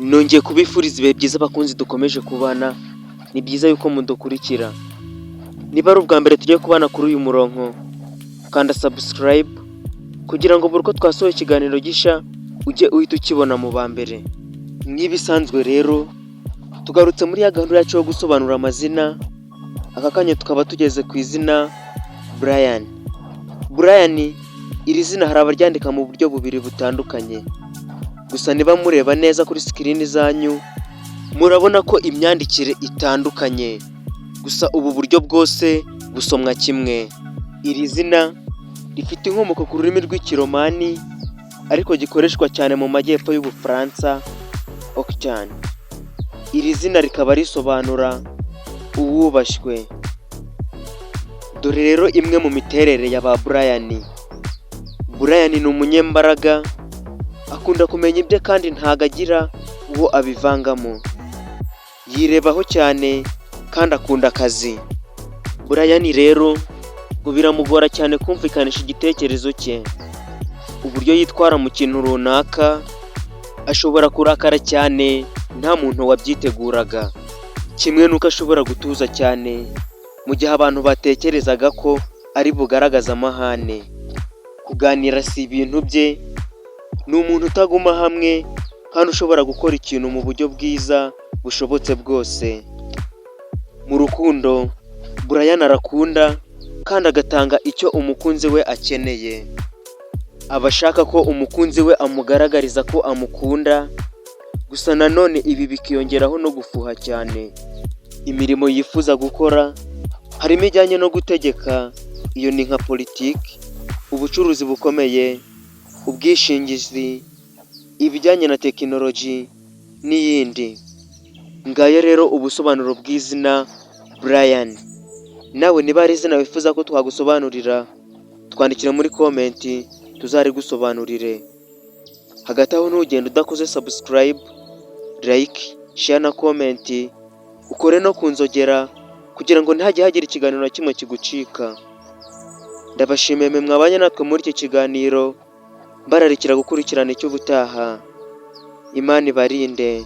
Nongeye kubifuriza ibihe byiza abakunzi dukomeje kubana. Ni byiza yuko mudukurikira. Niba ari ubwa mbere tugiye kubana kuri uyu murongo, kanda subscribe kugira ngo buri uko twasohoye ikiganiro gisha ujye uhita ukibona mu ba mbere. Nk'ibisanzwe rero tugarutse muri ya gahunda yacu yo gusobanura amazina. Aka kanya tukaba tugeze ku izina Brian. Brian, iri zina hari abaryandika mu buryo bubiri butandukanye. Gusa niba mureba neza kuri screen zanyu murabona ko imyandikire itandukanye, gusa ubu buryo bwose busomwa kimwe. Iri zina rifite inkomoko ku rurimi rw'Ikiromani ariko gikoreshwa cyane mu majyepfo y'Ubufaransa, Occitan. Iri zina rikaba risobanura uwubashywe. Dore rero imwe mu miterere ya ba Brian. Brian ni umunyembaraga, akunda kumenya ibye kandi ntago agira uwo abivangamo. Yirebaho cyane kandi akunda akazi. Brian rero ngo biramugora cyane kumvikanisha igitekerezo cye. Uburyo yitwara mu kintu runaka, ashobora kurakara cyane nta muntu wabyiteguraga. Kimwe nuko ashobora gutuza cyane mu gihe abantu batekerezaga ko ari bugaragaza amahane. Kuganira si ibintu bye, ni umuntu utaguma hamwe kandi ushobora gukora ikintu mu buryo bwiza bushobotse bwose. Mu rukundo, Brian arakunda kandi agatanga icyo umukunzi we akeneye. Aba ashaka ko umukunzi we amugaragariza ko amukunda, gusa nanone ibi bikiyongeraho no gufuha cyane. Imirimo yifuza gukora harimo ijyanye no gutegeka, iyo ni nka politiki, ubucuruzi bukomeye, ubwishingizi, ibijyanye na tekinoloji n'iyindi. Ngayo rero ubusobanuro bw'izina Brian. Nawe niba ari izina wifuza ko twagusobanurira, twandikira muri komenti tuzarigusobanurire. Hagati aho ntugende udakoze subscribe, like, share na comment, ukore no kunzogera kugira ngo ntihajye hagira ikiganiro na kimwe kigucika. Ndabashimiye mwe mwabanye natwe muri iki kiganiro, mbararikira gukurikirana icy'ubutaha. Imana ibarinde.